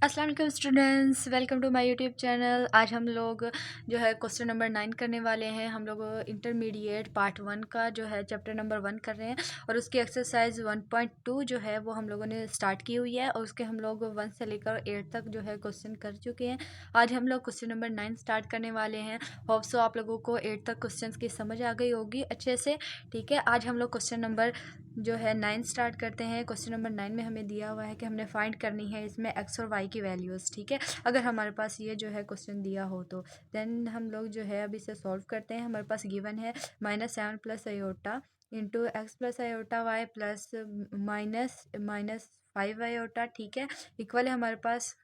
अस्सलाम वालेकुम students, welcome to my YouTube channel. आज हम लोग जो है क्वेश्चन नंबर 9 करने वाले हैं। हम लोग इंटरमीडिएट पार्ट 1 का जो है चैप्टर नंबर 1 कर रहे हैं और उसकी एक्सरसाइज 1.2 जो है वो हम लोगों ने स्टार्ट की हुई है और उसके हम लोग 1 से लेकर 8 तक जो है क्वेश्चन कर चुके हैं। आज हम लोग क्वेश्चन नंबर 9 स्टार्ट करने वाले हैं। होप सो आप लोगों को 8 तक क्वेश्चन की समझ आ गई होगी अच्छे से। ठीक है, आज हम लोग क्वेश्चन नंबर जो है 9 स्टार्ट करते हैं। क्वेश्चन नंबर 9 में हमें दिया हुआ है कि हमने फाइंड करनी है इसमें एक्स और वाई की वैल्यूज़। ठीक है, अगर हमारे पास ये जो है क्वेश्चन दिया हो तो देन हम लोग जो है अब इसे सॉल्व करते हैं। हमारे पास गिवन है -7 plus iota into x plus iota Y plus minus minus 5 iota. ठीक है, इक्वल है हमारे पास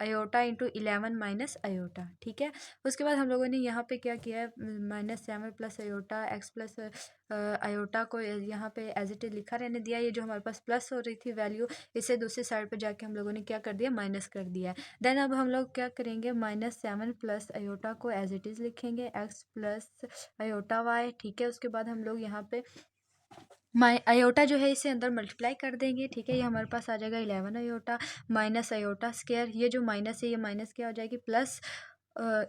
आयोटा इंटू 11 माइनस आयोटा। ठीक है, उसके बाद हम लोगों ने यहाँ पे क्या किया है, -7 plus iota X plus iota को यहाँ पे एज इट इज लिखा रहने दिया। ये जो हमारे पास प्लस हो रही थी वैल्यू, इसे दूसरी साइड पर जाके हम लोगों ने क्या कर दिया, माइनस कर दिया है। देन अब हम लोग क्या करेंगे, -7 प्लस आयोटा को एज इट इज लिखेंगे एक्स प्लस आयोटा वाई। ठीक है, उसके बाद हम लोग यहाँ पे आयोटा जो है इसे अंदर मल्टीप्लाई कर देंगे। ठीक है, ये हमारे पास आ जाएगा 11 आयोटा माइनस आयोटा स्क्वायर। ये जो माइनस है ये माइनस क्या हो जाएगी, प्लस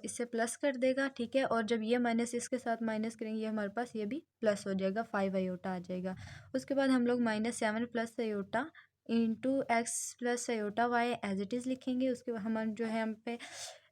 इससे प्लस कर देगा। ठीक है, और जब ये माइनस इसके साथ माइनस करेंगे ये हमारे पास ये भी प्लस हो जाएगा, 5 आयोटा आ जाएगा। उसके बाद हम लोग -7 plus iota into x plus iota y as it is लिखेंगे। उसके बाद हम जो है हम पे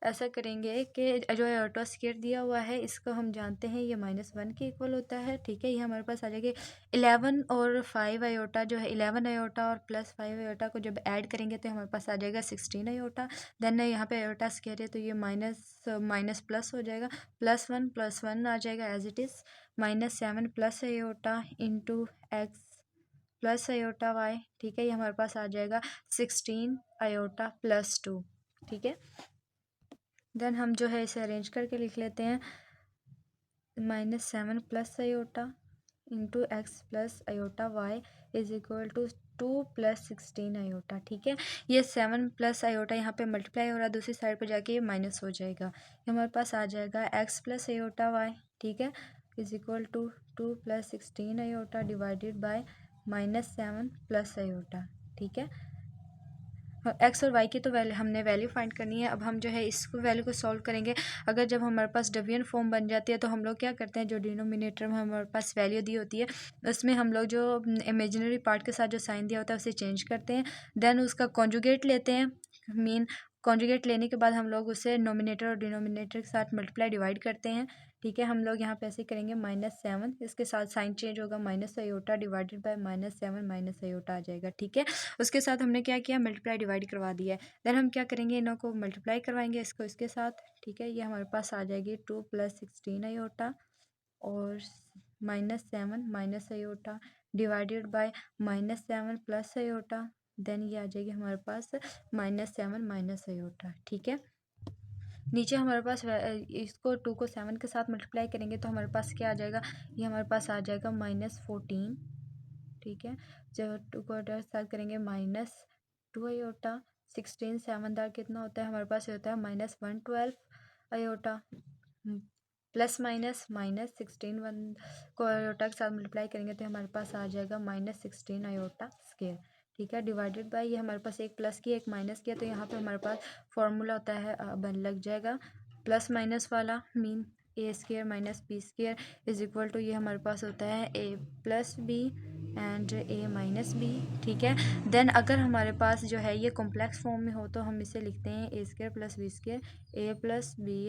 ऐसा करेंगे कि जो आयोटा स्क्वायर दिया हुआ है इसको हम जानते हैं ये -1 के इक्वल होता है। ठीक है, ये हमारे पास आ जाएगी 11 और 5 आयोटा जो है 11 आयोटा और प्लस 5 आयोटा को जब ऐड करेंगे तो हमारे पास आ जाएगा 16 आयोटा। देन यहाँ पे आयोटा स्क्वायर है तो ये माइनस माइनस प्लस हो जाएगा, +1 आ जाएगा as it is. -7 plus iota into x plus iota y. ठीक है, ये हमारे पास आ जाएगा 16 आयोटा प्लस 2। ठीक है, देन हम जो है इसे अरेंज करके लिख लेते हैं। -7 plus iota into x plus iota y is equal to 2 plus 16 iota. ठीक है, ये 7 प्लस आयोटा यहाँ पे मल्टीप्लाई हो रहा है, दूसरी साइड पे जाके ये माइनस हो जाएगा। ये हमारे पास आ जाएगा एक्स प्लस आयोटा वाई। ठीक है, is equal to 2 plus 16 iota divided by -7 plus iota. ठीक है, एक्स और वाई की तो हमने वैल्यू फाइंड करनी है। अब हम जो है इसको वैल्यू को सॉल्व करेंगे। अगर जब हमारे पास डिवीजन फॉर्म बन जाती है तो हम लोग क्या करते हैं, जो डिनोमिनेटर में हमारे पास वैल्यू दी होती है उसमें हम लोग जो इमेजिनरी पार्ट के साथ जो साइन दिया होता है उसे चेंज करते हैं। देन उसका कॉन्जुगेट लेते हैं। मीन कॉन्जुगेट लेने के बाद हम लोग उसे नोमिनेटर और डिनोमिनेटर के साथ मल्टीप्लाई डिवाइड करते हैं। ठीक है, हम लोग यहाँ पे ऐसे करेंगे -7 इसके साथ साइन चेंज होगा, minus iota divided by -7 minus iota आ जाएगा। ठीक है, उसके साथ हमने क्या किया, मल्टीप्लाई डिवाइड करवा दिया है। देन हम क्या करेंगे, इनों को मल्टीप्लाई करवाएंगे इसको इसके साथ। ठीक है, ये हमारे पास आ जाएगी 2 प्लस 16 आयोटा और -7 minus iota divided by -7 plus iota. Then ये आ जाएगी हमारे पास -7 माइनस आयोटा। ठीक है, नीचे हमारे पास इसको 2 को 7 के साथ मल्टीप्लाई करेंगे तो हमारे पास क्या आ जाएगा, ये हमारे पास आ जाएगा -14। ठीक है, जब 2 को साथ करेंगे -2 आयोटा 16 7 दार कितना होता है हमारे पास, ये होता है -112 आयोटा प्लस माइनस -16 1 को आयोटा के साथ मल्टीप्लाई करेंगे तो हमारे पास आ जाएगा -16 आयोटा स्क्वायर। ठीक है, डिवाइडेड बाय ये हमारे पास एक प्लस किया एक माइनस किया तो यहाँ पे हमारे पास फॉर्मूला होता है बन लग जाएगा प्लस माइनस वाला, mean A square minus B square is equal to ये हमारे पास होता है A plus B and A minus B. ठीक है, देन अगर हमारे पास जो है ये कॉम्प्लेक्स फॉर्म में हो तो हम इसे लिखते हैं A square plus B square A plus B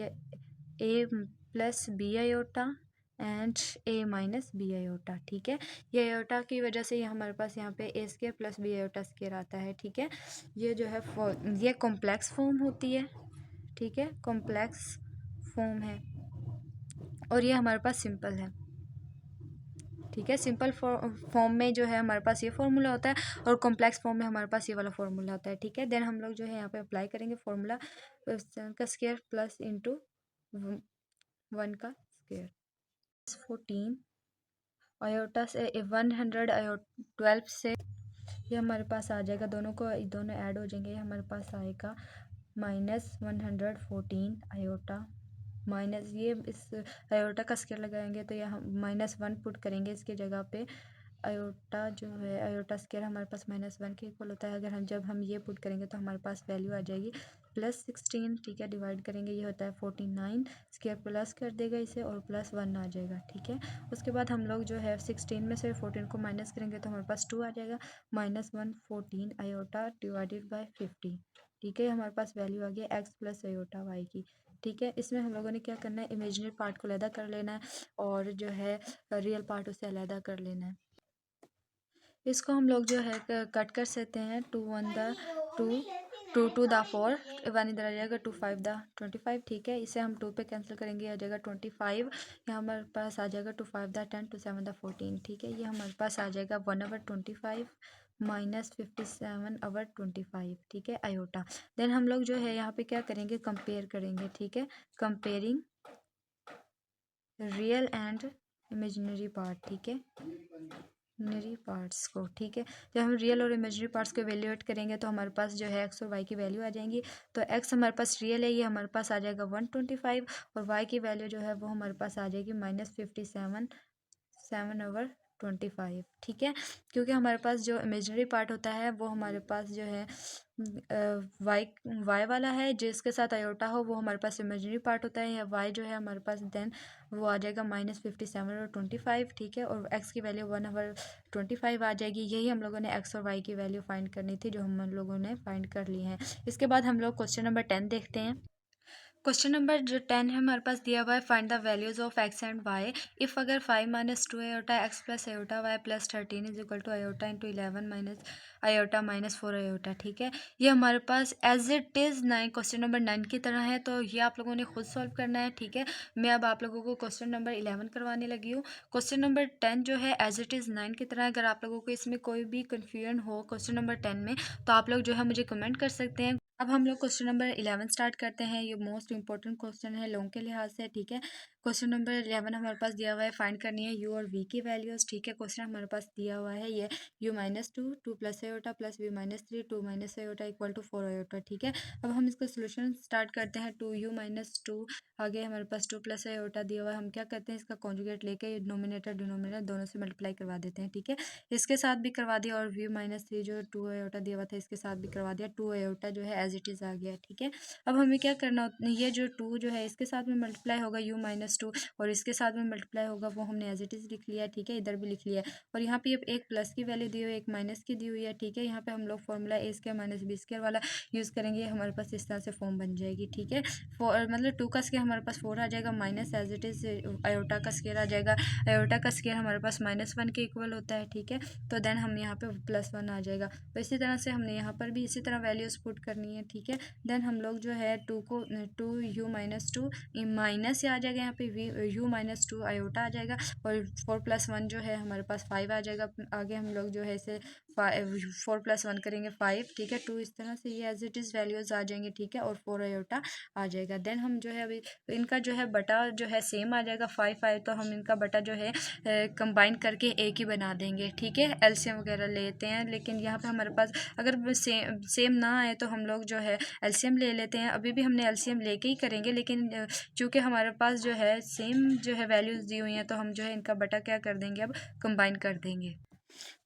A plus B iota and A minus B iota. ठीक है, ये आयोटा की वजह से ये हमारे पास यहाँ पे A square plus B iota square आता है। ठीक है, ये जो है ये कॉम्प्लेक्स फॉर्म होती है। ठीक है, कॉम्प्लेक्स फॉर्म है और ये हमारे पास सिंपल है। ठीक है, सिंपल फॉर्म में जो है हमारे पास ये फार्मूला होता है और कॉम्प्लेक्स फॉर्म में हमारे पास ये वाला फार्मूला होता है। ठीक है, देन हम लोग जो है यहाँ पे अप्लाई करेंगे फार्मूला, 7 का स्क्वायर प्लस इंटू 1 का स्क्वायर 14 आयोटा से 112 से ये हमारे पास आ जाएगा, दोनों ऐड हो जाएंगे, ये हमारे पास आएगा -114 आयोटा माइनस ये इस आयोटा का स्क्वायर लगाएंगे तो यहाँ -1 पुट करेंगे इसके जगह पे आयोटा जो है आयोटा स्क्वायर हमारे पास -1 के इक्वल होता है। अगर हम जब हम ये पुट करेंगे तो हमारे पास वैल्यू आ जाएगी +16, ठीक है। डिवाइड करेंगे ये होता है 49, स्क्वायर प्लस कर देगा इसे और +1 आ जाएगा, ठीक है। उसके बाद हम लोग जो है 16 में से 14 को माइनस करेंगे तो हमारे पास 2 आ जाएगा, -1 14 आयोटा डिवाइडेड बाय 50, ठीक है। हमारे पास वैल्यू आ गई x प्लस आयोटा y की, ठीक है। इसमें हम लोगों ने क्या करना है, इमेजिनरी पार्ट को अलहदा कर लेना है और जो है रियल पार्ट उसे अलहदा कर लेना है। इसको हम लोग जो है कट कर सकते हैं, 2 1 द 2 2 2 द 4, 1 इधर आ जाएगा, 2 5 द 25, ठीक है। इसे हम 2 पे कैंसिल करेंगे, आ जाएगा 25, यहाँ हमारे पास आ जाएगा 2 5 द 10, 2 7 द 14, ठीक है। ये हमारे पास आ जाएगा 1/25 -57/25, ठीक है, आयोटा। देन हम लोग जो है यहाँ पे क्या करेंगे, कंपेयर करेंगे, ठीक है। Comparing real and imaginary part, ठीक है, इमेजिनरी पार्ट्स को, ठीक है। जब हम रियल और इमेजिनरी पार्ट्स को एवेल्यूएट करेंगे तो हमारे पास जो है एक्स और वाई की वैल्यू आ जाएंगी। तो एक्स हमारे पास रियल है, ये हमारे पास आ जाएगा 125 और वाई की वैल्यू जो है वो हमारे पास आ जाएगी -57/25, ठीक है। क्योंकि हमारे पास जो इमेजिनरी पार्ट होता है वो हमारे पास जो है वाई वाई वाला है, जिसके साथ आयोटा हो वो हमारे पास इमेजिनरी पार्ट होता है, या वाई जो है हमारे पास देन वो आ जाएगा -57/25, ठीक है। और एक्स की वैल्यू 1/25 आ जाएगी। यही हम लोगों ने एक्स और वाई की वैल्यू फाइंड करनी थी, जो हम लोगों ने फाइंड कर ली है। इसके बाद हम लोग क्वेश्चन नंबर 10 देखते हैं। क्वेश्चन नंबर जो 10 है हमारे पास दिया हुआ है, find the values of X and Y if अगर 5 - 2 आयोटा X plus iota Y plus 13 is equal to iota into 11 minus iota -4 iota, ठीक है। ये हमारे पास as it is 9 question number 9 की तरह है, तो ये आप लोगों ने खुद सॉल्व करना है, ठीक है। मैं अब आप लोगों को क्वेश्चन नंबर 11 करवाने लगी हूँ। क्वेश्चन नंबर 10 जो है एज इट इज़ 9 की तरह। अगर आप लोगों को इसमें कोई भी कन्फ्यूजन हो क्वेश्चन नंबर 10 में, तो आप लोग जो है मुझे कमेंट कर सकते हैं। अब हम लोग क्वेश्चन नंबर 11 स्टार्ट करते हैं। ये मोस्ट इंपॉर्टेंट क्वेश्चन है लोगों के लिहाज से, ठीक है। क्वेश्चन नंबर 11 हमारे पास दिया हुआ है, फाइंड करनी है यू और वी की वैल्यूज, ठीक है। क्वेश्चन हमारे पास दिया हुआ है ये u -2 2 plus iota plus v -3 2 minus iota equal to 4 iota, ठीक है। अब हम इसका सोल्यूशन स्टार्ट करते हैं। 2u - 2 आगे हमारे पास 2 प्लस आयोटा दिया हुआ है, हम क्या करते हैं इसका कॉन्जुगेट लेके नोमिनेटर डिनोमिनेटर दोनों से मल्टीप्लाई करवा देते हैं, ठीक है। इसके साथ भी करवा दिया और v -3 जो 2 आयोटा दिया हुआ था इसके साथ भी करवा दिया, 2 आयोटा जो है एज इट इज़ आ गया, ठीक है। अब हमें क्या करना होता है, ये जो 2 जो है इसके साथ में मल्टीप्लाई होगा u -2 और इसके साथ में मल्टीप्लाई होगा, वो हमने एज इट इज़ लिख लिया है, ठीक है। इधर भी लिख लिया है और यहाँ पे एक प्लस की वैल्यू दी हुई है, एक माइनस की दी हुई है, ठीक है। यहाँ पे हम लोग formula a square minus b square वाला यूज़ करेंगे, हमारे पास इस तरह से फॉर्म बन जाएगी, ठीक है। मतलब 2 का स्क्वायर हमारे पास 4 आ जाएगा, minus as it is iota का स्क्वायर आ जाएगा। आयोटा का स्क्वायर हमारे पास -1 के इक्वल होता है, ठीक है। तो देन हम यहाँ पे +1 आ जाएगा। तो इसी तरह से हमने यहाँ पर भी इसी तरह वैल्यूज पुट करनी है, ठीक है। देन हम लोग जो है 2 u -2 माइनस आ जाएगा, यहाँ पे u -2 आयोटा आ जाएगा और 4 + 1 जो है हमारे पास 5 आ जाएगा। आगे हम लोग जो है इसे 4 + 1 करेंगे 5, ठीक है। 2 इस तरह से ये एज इट इज़ वैल्यूज आ जाएंगे, ठीक है। और 4 आयोटा आ जाएगा। देन हम जो है अभी इनका जो है बटा जो है सेम आ जाएगा 5 5, तो हम इनका बटा जो है कंबाइन करके एक ही बना देंगे, ठीक है। एलसीएम वगैरह लेते हैं, लेकिन यहाँ पे हमारे पास अगर सेम ना आए तो हम लोग जो है एलसीएम ले लेते हैं। अभी भी हमने एलसीएम लेके ही करेंगे, लेकिन चूँकि हमारे पास जो है सेम जो है वैल्यूज़ दी हुई हैं, तो हम जो है इनका बटा क्या कर देंगे, अब कंबाइन कर देंगे।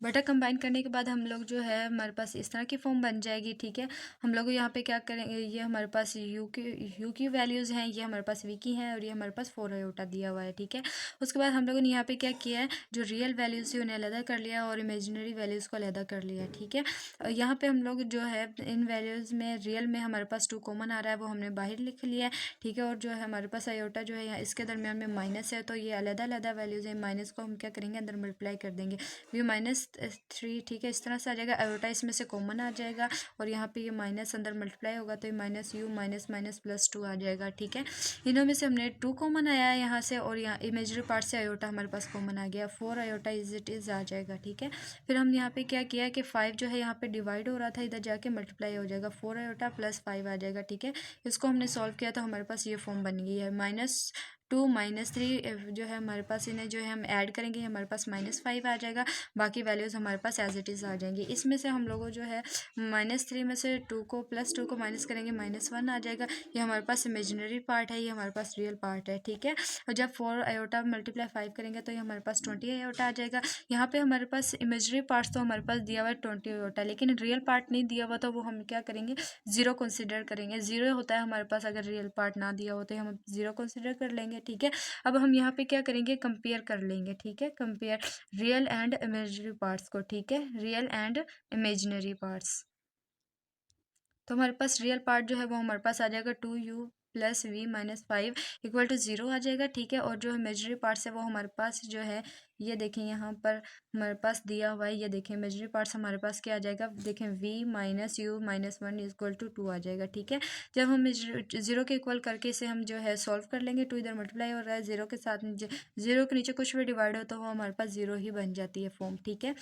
बटा कंबाइन करने के बाद हम लोग जो है हमारे पास इस तरह की फॉर्म बन जाएगी, ठीक है। हम लोग यहाँ पे क्या करेंगे, ये हमारे पास यू की वैल्यूज़ हैं, ये हमारे पास वी की हैं और ये हमारे पास 4 आयोटा दिया हुआ है, ठीक है। उसके बाद हम लोगों ने यहाँ पे क्या किया है, जो रियल वैल्यूज़ थी उन्हें अलहदा कर लिया और इमेजिनरी वैल्यूज़ को अलहदा कर लिया, ठीक है। यहाँ पे हम लोग जो है इन वैल्यूज़ में रियल में हमारे पास 2 कॉमन आ रहा है, वो हमने बाहर लिख लिया है, ठीक है। और जो है हमारे पास आयोटा जो है यहाँ इसके दरमियान में माइनस है, तो ये अलहदा अलहदा वैल्यूज़ है, माइनस को हम क्या करेंगे अंदर मल्टीप्लाई कर देंगे, वी -3, ठीक है। इस तरह से आ जाएगा। आयोटा इसमें से कॉमन आ जाएगा और यहाँ पे ये माइनस अंदर मल्टीप्लाई होगा, तो ये -u -2 आ जाएगा, ठीक है। इनों में से हमने 2 कॉमन आया है यहाँ से और यहाँ इमेजरी पार्ट से आयोटा हमारे पास कॉमन आ गया, 4 आयोटा इज इट इज़ आ जाएगा, ठीक है। फिर हम यहाँ पे क्या किया कि 5 जो है यहाँ पे डिवाइड हो रहा था, इधर जाके मल्टीप्लाई हो जाएगा, 4 आयोटा +5 आ जाएगा, ठीक है। इसको हमने सॉल्व किया तो हमारे पास ये फॉर्म बन गई है, 2 -3 जो है हमारे पास, इन्हें जो है हम ऐड करेंगे, हमारे पास -5 आ जाएगा। बाकी वैल्यूज़ हमारे पास एज इट इज़ आ जाएंगी। इसमें से हम लोगों जो है -3 में से 2 को माइनस करेंगे, -1 आ जाएगा। ये हमारे पास इमेजिनरी पार्ट है, ये हमारे पास रियल पार्ट है, ठीक है। और जब 4 आयोटा मल्टीप्लाई 5 करेंगे तो ये हमारे पास 20 आयोटा आ जाएगा। यहाँ पे हमारे पास इमेजिनरी पार्ट्स तो हमारे पास दिया हुआ है 20 आयोटा, लेकिन रियल पार्ट नहीं दिया हुआ, तो वो हम क्या करेंगे, 0 कंसिडर करेंगे। 0 होता है हमारे पास अगर रियल पार्ट ना दिया हो तो हम 0 कंसिडर कर लेंगे, ठीक है। अब हम यहाँ पे क्या करेंगे, कंपेयर कर लेंगे, ठीक है। Compare real and imaginary parts को, ठीक है, रियल एंड इमेजिनरी पार्ट्स। तो हमारे पास रियल पार्ट जो है वो हमारे पास आ जाएगा 2u plus v -5 equal to 0 आ जाएगा, ठीक है। और जो इमेजिनरी पार्ट्स है वो हमारे पास जो है, ये देखें यहाँ पर हमारे पास दिया हुआ है, ये देखें इमेजिनरी पार्ट्स हमारे पास क्या आ जाएगा, देखें v -u -1 इक्वल टू 2 आ जाएगा, ठीक है। जब हम 0 के इक्वल करके इसे हम जो है सॉल्व कर लेंगे, 2 इधर मल्टीप्लाई हो रहा है 0 के साथ, 0 के नीचे कुछ भी डिवाइड हो तो वो हमारे पास 0 ही बन जाती है फॉर्म, ठीक है।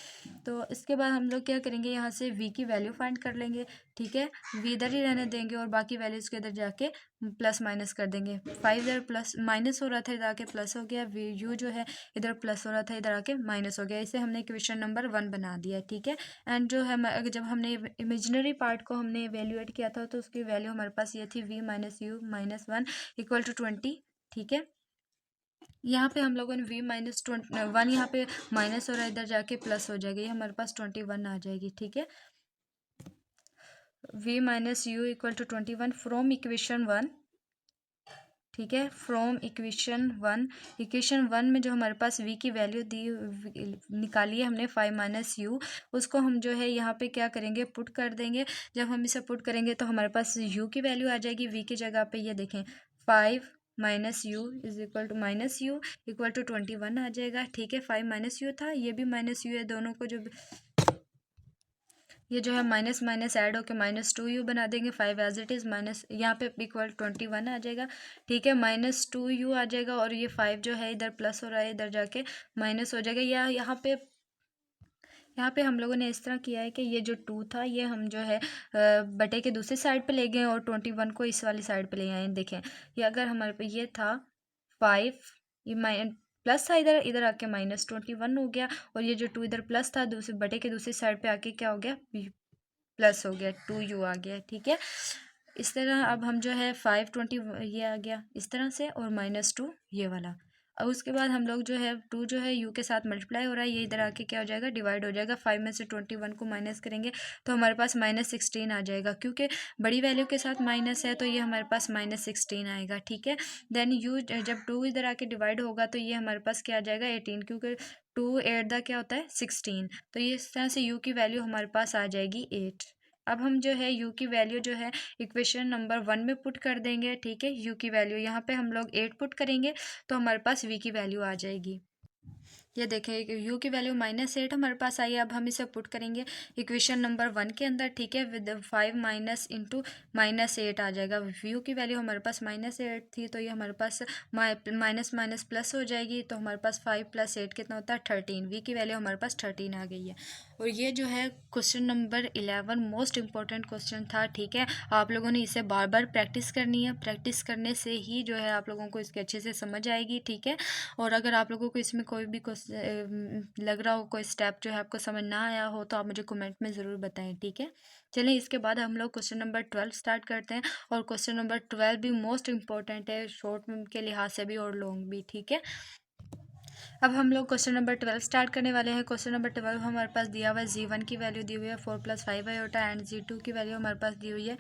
तो इसके बाद हम लोग क्या करेंगे, यहाँ से v की वैल्यू फाइंड कर लेंगे, ठीक है। v इधर ही रहने देंगे और बाकी वैल्यूज़ के इधर जाके प्लस माइनस कर देंगे। 5 इधर प्लस माइनस हो रहा था, इधर आके प्लस हो गया। वी यू जो है इधर प्लस हो रहा था, इधर आके माइनस हो गया। इसे हमने इक्वेशन नंबर 1 बना दिया, ठीक है। एंड जो है जब हमने इमेजिनरी पार्ट को हमने इवेल्युएट किया था तो उसकी वैल्यू हमारे पास ये थी v -u -1 इक्वल टू 20, ठीक है। यहाँ पे हम लोगों ने v -1 यहाँ पे माइनस हो रहा है, इधर जाके प्लस हो जाएगा, ये हमारे पास 21 आ जाएगी, ठीक है। v -u equal to 21 from equation 1, ठीक है। फ्रॉम इक्वेशन वन में जो हमारे पास v की वैल्यू दी निकाली है हमने 5 - u, उसको हम जो है यहाँ पे क्या करेंगे, पुट कर देंगे। जब हम इसे पुट करेंगे तो हमारे पास u की वैल्यू आ जाएगी v की जगह पे, ये देखें 5 -u is equal to -u equal to 21 आ जाएगा, ठीक है। 5 -u था, ये भी -u है, दोनों को जो ये जो है माइनस माइनस ऐड होकर -2u बना देंगे। 5 एज इट इज़ माइनस यहाँ पे इक्वल 21 आ जाएगा, ठीक है। -2u आ जाएगा और ये 5 जो है इधर प्लस हो रहा है, इधर जाके माइनस हो जाएगा। या यहाँ पे हम लोगों ने इस तरह किया है कि ये जो 2 था ये हम जो है बटे के दूसरी साइड पे ले गए और 21 को इस वाली साइड पे ले आए। देखें ये अगर हमारे पे ये था 5, ये प्लस था, इधर इधर आके -21 हो गया, और ये जो 2 इधर प्लस था दूसरे बटे के दूसरी साइड पे आके क्या हो गया, प्लस हो गया, 2u आ गया, ठीक है। इस तरह अब हम जो है 520 ये आ गया इस तरह से, और -2 ये वाला। अब उसके बाद हम लोग जो है 2 जो है u के साथ मल्टीप्लाई हो रहा है, ये इधर आके क्या हो जाएगा, डिवाइड हो जाएगा। 5 में से 21 को माइनस करेंगे तो हमारे पास -16 आ जाएगा, क्योंकि बड़ी वैल्यू के साथ माइनस है तो ये हमारे पास -16 आएगा, ठीक है। देन u जब 2 इधर आके डिवाइड होगा तो ये हमारे पास क्या आ जाएगा, 18, क्योंकि 2 8 दा क्या होता है 16, तो ये इस तरह से u की वैल्यू हमारे पास आ जाएगी 8। अब हम जो है u की वैल्यू जो है इक्वेशन नंबर 1 में पुट कर देंगे, ठीक है। u की वैल्यू यहाँ पे हम लोग 8 पुट करेंगे तो हमारे पास v की वैल्यू आ जाएगी। ये देखें u की वैल्यू -8 हमारे पास आई है। अब हम इसे पुट करेंगे इक्वेशन नंबर 1 के अंदर, ठीक है। विद 5 माइनस इंटू -8 आ जाएगा। u की वैल्यू हमारे पास -8 थी तो ये हमारे पास माइनस माइनस प्लस हो जाएगी, तो हमारे पास 5 + 8 कितना होता है 13। v की वैल्यू हमारे पास 13 आ गई है। और ये जो है question number 11 most important question था, ठीक है। आप लोगों ने इसे बार बार प्रैक्टिस करनी है, प्रैक्टिस करने से ही जो है आप लोगों को इसके अच्छे से समझ आएगी, ठीक है। और अगर आप लोगों को इसमें कोई भी लग रहा हो, कोई स्टेप जो है आपको समझ ना आया हो तो आप मुझे कमेंट में ज़रूर बताएं, ठीक है। चलिए इसके बाद हम लोग क्वेश्चन नंबर 12 स्टार्ट करते हैं। और क्वेश्चन नंबर 12 भी मोस्ट इंपॉर्टेंट है, शॉर्ट के लिहाज से भी और लॉन्ग भी, ठीक है। अब हम लोग क्वेश्चन नंबर 12 स्टार्ट करने वाले हैं। क्वेश्चन नंबर 12 हमारे पास दिया हुआ है g1 की वैल्यू दी हुई है 4 + 5 आयोटा, एंड g2 की वैल्यू हमारे पास दी हुई है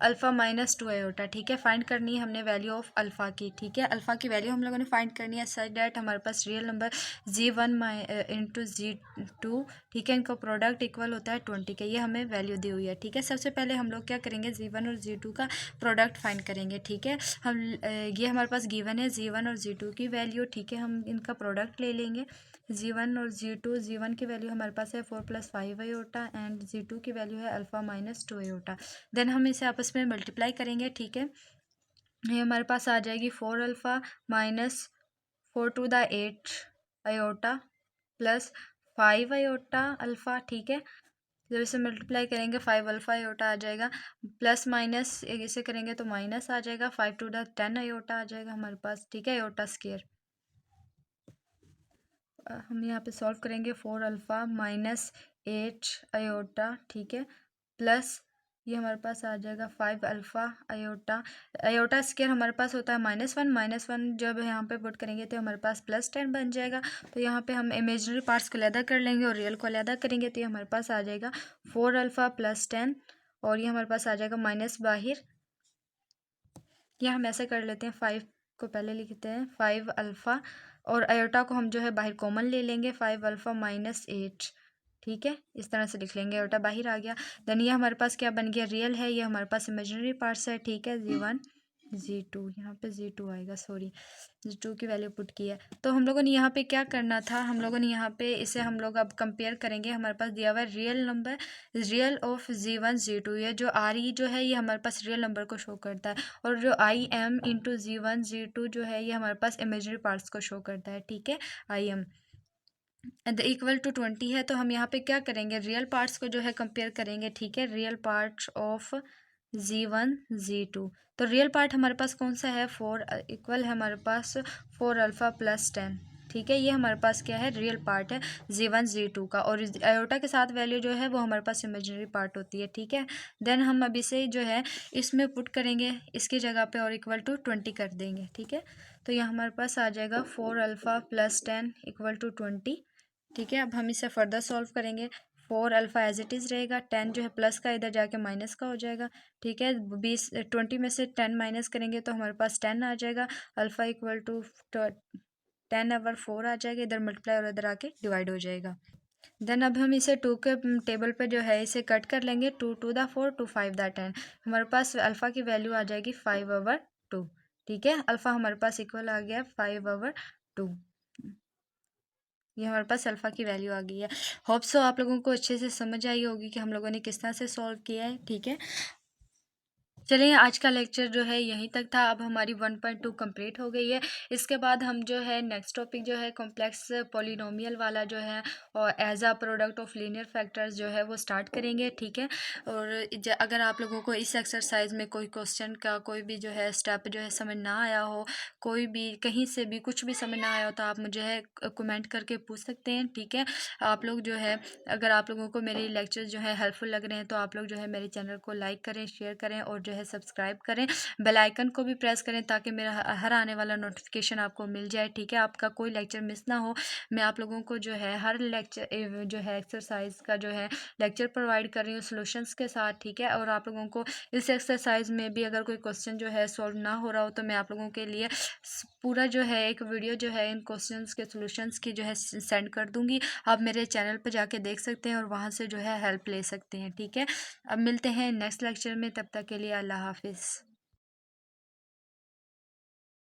अल्फ़ा -2 आयोटा, ठीक है। फाइंड करनी है हमने वैल्यू ऑफ अल्फ़ा की, ठीक है। अल्फ़ा की वैल्यू हम लोगों ने फाइंड करनी है सच डैट हमारे पास real number g1 into g2, ठीक है, इनका प्रोडक्ट इक्वल होता है 20 के। ये हमें वैल्यू दी हुई है, ठीक है। सबसे पहले हम लोग क्या करेंगे, g1 और g2 का प्रोडक्ट फाइंड करेंगे, ठीक है। हम ये हमारे पास गिवन है g1 और g2 की वैल्यू, ठीक है। हम इनका प्रोडक्ट ले लेंगे g1 और g2। g1 की वैल्यू हमारे पास है 4 + 5 आयोटा, एंड g2 की वैल्यू है अल्फ़ा -2 आयोटा। देन हम इसे आपस में मल्टीप्लाई करेंगे, ठीक है। ये हमारे पास आ जाएगी 4 alpha -4 to the 8 iota plus 5 iota alpha, ठीक है। जब इसे मल्टीप्लाई करेंगे 5 अल्फ़ा आयोटा आ जाएगा, प्लस माइनस इसे करेंगे तो माइनस आ जाएगा, 5 टू द 10 आयोटा आ जाएगा हमारे पास, ठीक है, आयोटा स्क्वायर। हम यहाँ पे सॉल्व करेंगे 4 अल्फ़ा माइनस 8 आयोटा, ठीक है, प्लस ये हमारे पास आ जाएगा 5 अल्फ़ा आयोटा। आयोटा स्क्वायर हमारे पास होता है -1 जब यहाँ पे पुट करेंगे तो हमारे पास +10 बन जाएगा। तो यहाँ पे हम इमेजिनरी पार्ट्स को अलग कर लेंगे और रियल को अलग करेंगे तो ये हमारे पास आ जाएगा 4 अल्फ़ा प्लस 10, और ये हमारे पास आ जाएगा माइनस बाहर। या हम ऐसा कर लेते हैं, 5 को पहले लिखते हैं 5 अल्फ़ा, और आयोटा को हम जो है बाहर कॉमन ले लेंगे, 5 अल्फ़ा माइनस 8, ठीक है, इस तरह से लिख लेंगे, आयोटा बाहर आ गया। देन ये हमारे पास क्या बन गया, रियल है, ये हमारे पास इमेजिनरी पार्ट्स है, ठीक है, Z1 Z2, यहाँ पे Z2 आएगा, सॉरी Z2 की वैल्यू पुट की है। तो हम लोगों ने यहाँ पे क्या करना था, हम लोगों ने यहाँ पे इसे हम लोग अब कंपेयर करेंगे। हमारे पास दिया हुआ है real number, real of Z1 Z2, ये जो RE जो है ये हमारे पास रियल नंबर को शो करता है, और जो IM इंटू Z1 Z2 जो है ये हमारे पास इमेजिनरी पार्ट्स को शो करता है, ठीक है, IM इक्वल टू 20 है। तो हम यहाँ पे क्या करेंगे, रियल पार्ट्स को जो है कंपेयर करेंगे, ठीक है, real parts of Z1 Z2। तो रियल पार्ट हमारे पास कौन सा है, 4 इक्वल है हमारे पास 4 अल्फ़ा प्लस 10, ठीक है, ये हमारे पास क्या है, रियल पार्ट है Z1 Z2 का, और आयोटा के साथ वैल्यू जो है वो हमारे पास इमेजिनरी पार्ट होती है, ठीक है। देन हम अभी से जो है इसमें पुट करेंगे इसकी जगह पे और इक्वल टू 20 कर देंगे, ठीक है। तो यह हमारे पास आ जाएगा 4 अल्फ़ा प्लस 10 इक्वल टू 20, ठीक है। अब हम इसे फर्दर सॉल्व करेंगे, 4 अल्फ़ा एज इट इज़ रहेगा, 10 जो है प्लस का इधर जाके माइनस का हो जाएगा, ठीक है। 20 में से 10 माइनस करेंगे तो हमारे पास 10 आ जाएगा, अल्फ़ा इक्वल टू 10 ओवर 4 आ जाएगा, इधर मल्टीप्लाई और इधर आके डिवाइड हो जाएगा। देन अब हम इसे 2 के टेबल पे जो है इसे कट कर लेंगे, 2 टू द 4 टू 5 द 10, हमारे पास अल्फ़ा की वैल्यू आ जाएगी 5 ओवर 2, ठीक है। अल्फ़ा हमारे पास इक्वल आ गया 5 ओवर 2, ये हमारे पास अल्फ़ा की वैल्यू आ गई है। होप सो आप लोगों को अच्छे से समझ आई होगी कि हम लोगों ने किस तरह से सॉल्व किया है, ठीक है। चलिए आज का लेक्चर जो है यहीं तक था। अब हमारी 1.2 कंप्लीट हो गई है। इसके बाद हम जो है नेक्स्ट टॉपिक जो है कॉम्प्लेक्स पॉलिनोमियल वाला जो है और as a product of linear factors जो है वो स्टार्ट करेंगे, ठीक है। और अगर आप लोगों को इस एक्सरसाइज में कोई क्वेश्चन का कोई भी जो है स्टेप जो है समझ ना आया हो, कोई भी कहीं से भी कुछ भी समझ ना आया हो, तो आप मुझे है कमेंट करके पूछ सकते हैं, ठीक है। आप लोग जो है अगर आप लोगों को मेरे लेक्चर जो है हेल्पफुल लग रहे हैं तो आप लोग जो है मेरे चैनल को लाइक करें, शेयर करें और जो है सब्सक्राइब करें, बेल आइकन को भी प्रेस करें ताकि मेरा हर आने वाला नोटिफिकेशन आपको मिल जाए, ठीक है। आपका कोई लेक्चर मिस ना हो। मैं आप लोगों को जो है हर लेक्चर जो है एक्सरसाइज का जो है लेक्चर प्रोवाइड कर रही हूँ सॉल्यूशंस के साथ, ठीक है। और आप लोगों को इस एक्सरसाइज में भी अगर कोई क्वेश्चन जो है सॉल्व ना हो रहा हो तो मैं आप लोगों के लिए पूरा जो है एक वीडियो जो है इन क्वेश्चंस के सॉल्यूशंस की जो है सेंड कर दूंगी। आप मेरे चैनल पर जाके देख सकते हैं और वहाँ से जो है हेल्प ले सकते हैं, ठीक है। अब मिलते हैं नेक्स्ट लेक्चर में, तब तक के लिए अल्लाह हाफिज़।